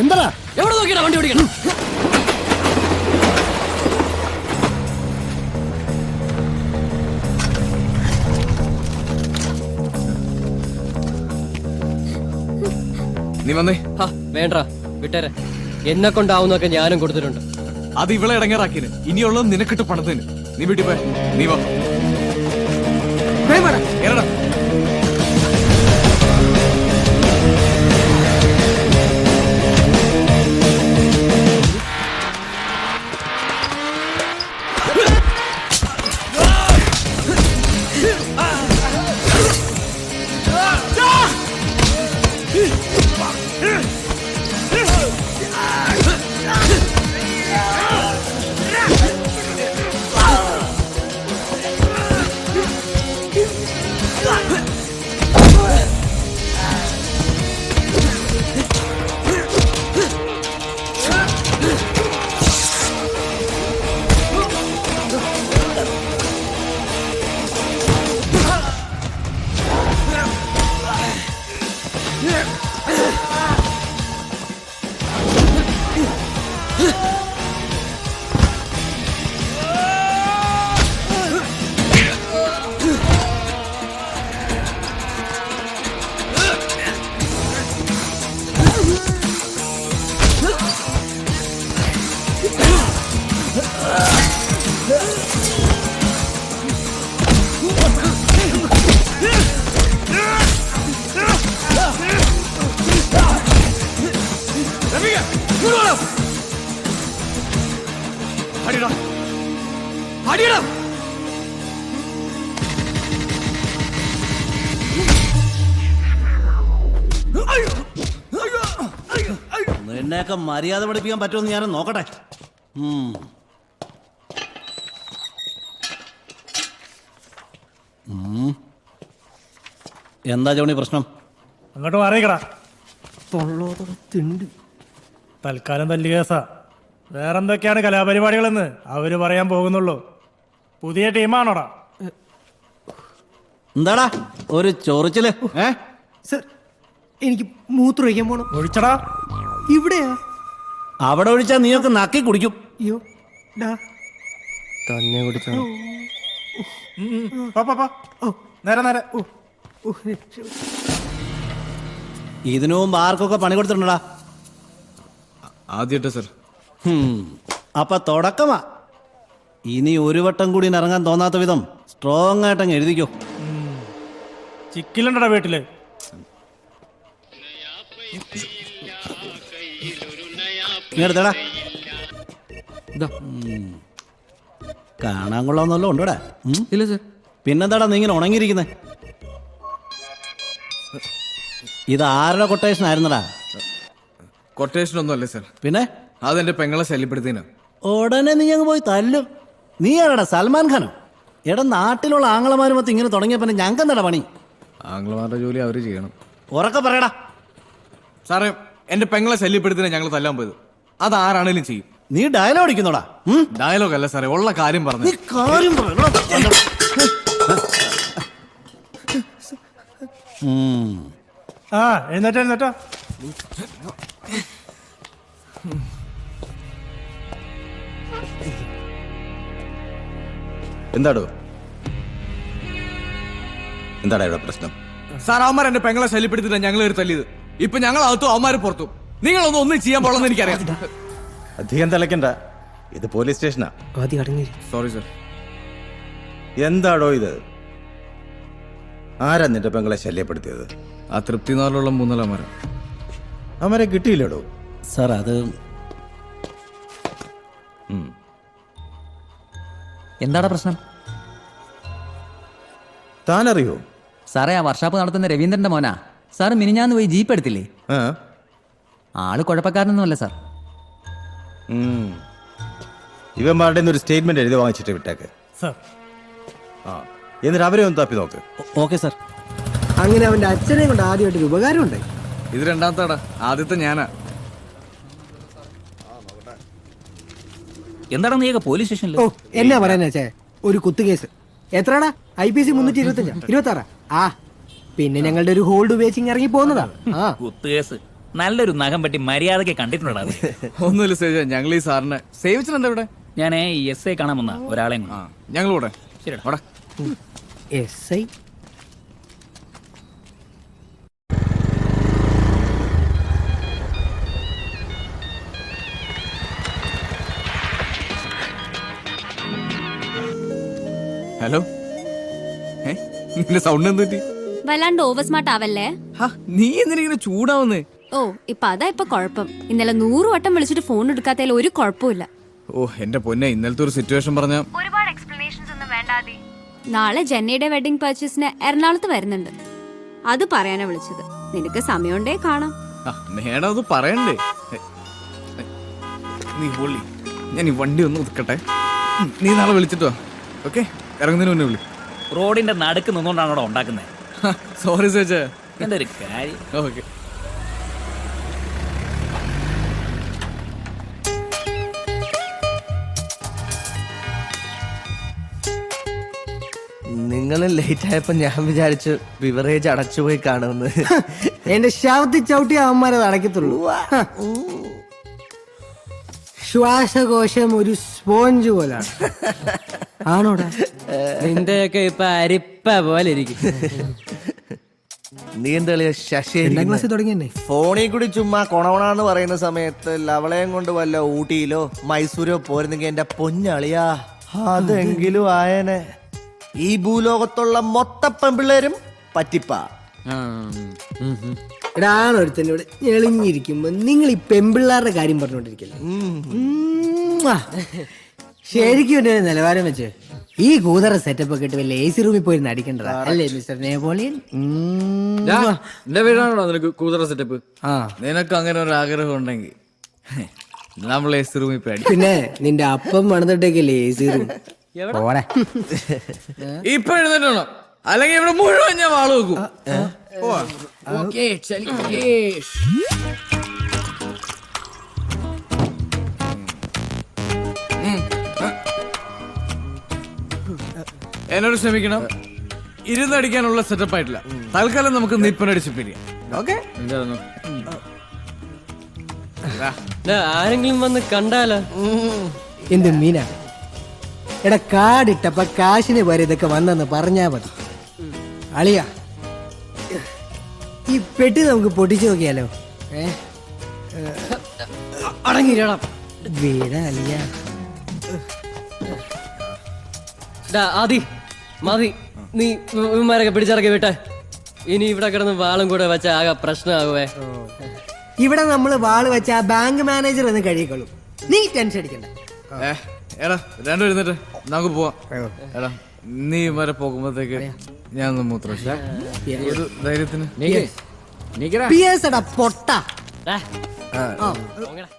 എന്താ എവിടെ നോക്കിയാ വണ്ടി ഓടിക്കണം? നീ വന്നേ. വേണ്ട വിട്ടേരെ, എന്നെ കൊണ്ടാവുന്നൊക്കെ ഞാനും കൊടുത്തിട്ടുണ്ട്. അത് ഇവളെ ഇടങ്ങേറാക്കിന്, ഇനിയുള്ളത് നിനക്കിട്ട് പണത്തിന്. നീ വീട്ടിൽ പോയ, നീ വാ. എറടാ. എന്നെയൊക്കെ മര്യാദ പഠിപ്പിക്കാൻ പറ്റുമെന്ന് ഞാൻ നോക്കട്ടെ. എന്താ ജോണി പ്രശ്നം? അങ്ങോട്ട് മാറിക്കടാ. തൽക്കാലം തല്ലി കേസാ. വേറെന്തൊക്കെയാണ് കലാപരിപാടികളെന്ന് അവര് പറയാൻ പോകുന്നുള്ളൂ. പുതിയ ടീമാണോടാ? എന്താടാ ഒരു ചൊറിച്ചില്? സർ, എനിക്ക് മൂത്രമൊഴിക്കാൻ പോണം. ഒഴിച്ചടാ. ഇവിടെയാ? അവിടെ ഒഴിച്ചാ നീയൊക്കെ നക്കി കുടിക്കും. അയ്യോ ഡാ. തന്നെ കുടിച്ചോ? നേരെ നേരെ. ഇതിനു മുമ്പ് ആർക്കൊക്കെ പണി കൊടുത്തിട്ടുണ്ടടാ? ആദ്യമായിട്ട് സർ. അപ്പൊ തുടക്കമാ. ഇനി ഒരു വട്ടം കൂടി ഇറങ്ങാൻ തോന്നാത്ത വിധം സ്ട്രോങ് ആയിട്ടങ്ങ് എഴുതിക്കോ. ചിക്കിലുണ്ടടാ വീട്ടില്. എടുത്തടാ. കാണാൻ കൊള്ളാന്നല്ലോ ഉണ്ടോടാ? ഇല്ല സർ. പിന്നെന്താടാ നീ ഇങ്ങനെ ഉണങ്ങിയിരിക്കുന്നേ? ഇത് ആരുടെ കൊട്ടേഷൻ ആയിരുന്നടാ? കൊട്ടേഷൻ ഒന്നും അല്ലേ സർ, പിന്നെ അതെന്റെ പെങ്ങളെ ശല്യപ്പെടുത്തേനാ. ഉടനെ നീ അങ്ങ് പോയി തല്ലും. നീ ആരടാ, സൽമാൻ ഖാനോ? എടാ നാട്ടിലുള്ള ആങ്ങളമാരുമൊത്ത് ഇങ്ങനെ തുടങ്ങിയപ്പോ ഞങ്ങൾക്ക് എന്താടാ പണി? ആംഗ്ലമാരുടെ ജോലി അവര് ചെയ്യണം. ഉറക്കെ പറയടാ. സാറേ, എന്റെ പെങ്ങളെ ശല്യപ്പെടുത്തിനാ ഞങ്ങൾ തല്ലാൻ പോയത്. അത് ആരാണേലും ചെയ്യും. നീ ഡയലോഗ് അടിക്കുന്നോടാ? ഡയലോഗ് അല്ല സാറേ, ഉള്ള കാര്യം പറഞ്ഞു. നീ കാര്യം പറയടാ. ആ എഴുന്നേറ്റോ എഴുന്നേറ്റോ. എന്താടോ ഇവിടെ പ്രശ്നം? സാർ, അവന്മാർ എന്റെ പെങ്ങളെ ശല്യപ്പെടുത്തിട്ടാ ഞങ്ങൾ ഒരു തല്ലിയത്. ഇപ്പൊ ഞങ്ങൾ അകത്തും അവന്മാര് പുറത്തും. നിങ്ങളൊന്നും ചെയ്യാൻ പോളെന്ന് എനിക്കറിയാം. അധികം തിളക്കണ്ട, ഇത് പോലീസ് സ്റ്റേഷനാ. Sorry sir. എന്താടോ ഇത്? ആരാ നിന്റെ പെങ്ങളെ ശല്യപ്പെടുത്തിയത്? ആ തൃപ്തിനാറിലുള്ള മൂന്നലമാരാ. അവരെ കിട്ടിയില്ലടോ? സാർ അത് എന്താടാ പ്രശ്നം? താനറിയോ? സാറേ, ആ വർഷാപ്പ് നടത്തുന്ന രവീന്ദ്രന്റെ മോനാ. സാർ മിനിഞ്ഞാന്ന് പോയി ജീപ്പ് എടുത്തില്ലേ? ആള് കുഴപ്പക്കാരനൊന്നുമല്ല സാർ. ഇവന്മാരുടെ ഒരു സ്റ്റേറ്റ്മെന്റ് എഴുതി വാങ്ങിച്ചിട്ട് വിട്ടേക്ക്. എന്നിട്ട് അവരെ ഒന്ന് തപ്പി നോക്ക്. Okay sir. അങ്ങനെ അവന്റെ അച്ഛനെ കൊണ്ട് ആദ്യമായിട്ടൊരു ഉപകാരം ഉണ്ടായി. ഇത് രണ്ടാമത്തേടാ, ആദ്യത്തെ ഞാനാ. എന്താടാ നീ പോലീസ് സ്റ്റേഷനിൽ? ഓ എന്നാ പറയാനാ ചേ, ഒരു കുത്തുകേസ്. എത്രടാ? IPC 325 26. ആ പിന്നെ ഞങ്ങളുടെ ഒരു ഹോൾഡ് ഉപയോഗിച്ച് ഇറങ്ങി പോകുന്നതാ. കുത്തുകേസ് നല്ലൊരു നഖം പറ്റി മര്യാദയ്ക്ക് കണ്ടിട്ടുണ്ടോ അത്? ഒന്നുമില്ല സേജ, ഞങ്ങൾ ഈ സാറിനെ സേവിച്ചിട്ടുണ്ട് ഇവിടെ. ഞാൻ ഈ എസ് ഐ കാണാൻ വന്ന ഒരാളെയും ആ ഞങ്ങൾ കൂടെ. ശരിടാ. അവിടെ എസ് ഐ ഹലോ. നിന്റെ സൗണ്ട് എന്ത് പറ്റി? വല്ലാണ്ട് ഓവർ സ്മാർട്ട് ആവല്ലേ? നീ എന്തിനാ ചൂടാവുന്നേ? ഓ ഇപ്പൊ കുഴപ്പം. ഇന്നലെ 100 വട്ടം വിളിച്ചിട്ട് ഫോൺ എടുക്കാത്തതിൽ ഒരു കുഴപ്പമില്ല. ഓ എന്റെ പൊന്നെ, ഇന്നലത്തെ ഒരു സിറ്റുവേഷൻ പറഞ്ഞ ഒരുപാട് എക്സ്പ്ലനേഷൻസ് ഒന്നും വേണ്ടാതെ. നാളെ ജെന്നിയുടെ വെഡിങ് പർച്ചേസിന് എറണാകുളത്ത് വരുന്നുണ്ട്. അത് പറയാനാ വിളിച്ചത്. നിനക്ക് സമയമുണ്ടേ കാണാം. മേഡം അത് പറയണ്ടേ? നീ പൊള്ളി, ഞാൻ ഈ വണ്ടി ഒന്ന് ഒതുക്കട്ടെ. നീ നാളെ വിളിച്ചിട്ടോ? ഓക്കെ, ഇറങ്ങുന്നതിന് മുന്നേ വിളി. റോഡിന്റെ നടുക്ക് നിന്നുകൊണ്ടാണ് അവിടെ ഉണ്ടാക്കുന്നത്. സോറി ചേച്ചാ. എന്റെ ഒരു കാര്യം. ഓക്കെ. നിങ്ങൾ ലേറ്റ് ആയപ്പോ ഞാൻ വിചാരിച്ചു ബിവറേജ് അടച്ചുപോയി കാണുമെന്ന്. എന്റെ ശവത്തിൽ ചവിട്ടി അവന്മാരെ അടയ്ക്കത്തുള്ളൂ. ശ്വാസകോശം ഒരു സ്പോഞ്ച് പോലാണ്. ആണോടാ? നിന്റെയൊക്കെ ഇപ്പൊ അരിപ്പ പോലെ ഇരിക്കും. നീ എന്താ ശശി ക്ലാസ്സിൽ തുടങ്ങിയെന്നെ. ഫോണിൽ കൂടി ചുമ്മാ കൊണവണാന്ന് പറയുന്ന സമയത്ത് ലവളയം കൊണ്ട് വല്ല ഊട്ടിയിലോ മൈസൂരോ പോരുന്നെങ്കിൽ എന്റെ പൊന്നളിയാ അതെങ്കിലും ആയനെ. ഈ ഭൂലോകത്തുള്ള മൊത്ത പെൺപിള്ളേരും പറ്റിപ്പാ. ഒരാളൊരുത്തന്നെ ഇവിടെ ഞെളിഞ്ഞിരിക്കുമ്പോ നിങ്ങൾ ഈ പെമ്പിള്ളാരുടെ കാര്യം പറഞ്ഞോണ്ടിരിക്കല്ലേ? ശരിക്കും ഒരു നിലവാരം വെച്ച് ഈ കൂതറ സെറ്റപ്പ് ഒക്കെ ഇട്ട് വല്ല AC റൂമിൽ പോയി അടിക്കണ്ടതാ അല്ലേ മിസ്റ്റർ നേപോളിയൻ? എന്റെ വീടാണോ നിനക്ക് കൂതറ സെറ്റപ്പ്? ആ നിനക്ക് അങ്ങനെ ഒരു ആഗ്രഹം ഉണ്ടെങ്കിൽ നമ്മൾ AC റൂമിൽ പോയി അടി. പിന്നെ നിന്റെ അപ്പം മണന്നിട്ടേക്കല്ലേ AC റൂം? പോടെ. ഇപ്പൊ എഴുന്നേറ്റോ, അല്ലെങ്കിൽ ഇവിടെ മുഴുവൻ ഞാൻ വാള് വെക്കും. എന്നോട് ക്ഷമിക്കണം, ഇരുന്നടിക്കാനുള്ള സെറ്റപ്പ് ആയിട്ടില്ല. തൽക്കാലം നമുക്ക് നിപ്പനടിച്ച് പിരിയാം. ഓക്കെ? ആരെങ്കിലും വന്ന് കണ്ടാലോ? എന്ത് മീന എടാ, കാടിട്ടപ്പ കാശിന് വരെ ഇതൊക്കെ വന്നെന്ന് പറഞ്ഞാ മതി. അളിയ ഈ പെട്ടി നമുക്ക് പൊട്ടിച്ചു നോക്കിയാലോ? അടങ്ങിയിരണം. വീട അളിയ. ആദി മതി, നീ ഇവന്മാരൊക്കെ പിടിച്ചിറക്കി വിട്ടെ. ഇനി ഇവിടെ കിടന്ന് വാളും കൂടെ വെച്ച ആകെ പ്രശ്നമാകുവേ. ഇവിടെ നമ്മള് വാള് വെച്ച ആ ബാങ്ക് മാനേജർ എന്ന് കഴിയിക്കൊള്ളും. നീ ടെൻഷൻ അടിക്കണ്ട. എടാ രണ്ടും എഴുന്നേറ്റ് നമുക്ക് പോവാം. എടാ നീ വരെ പോകുമ്പോഴത്തേക്ക് ഞാൻ ഒന്ന് മൂത്ര ഒരു ധൈര്യത്തിന്. PS എടാ പൊട്ട. പോങ്ങടാ.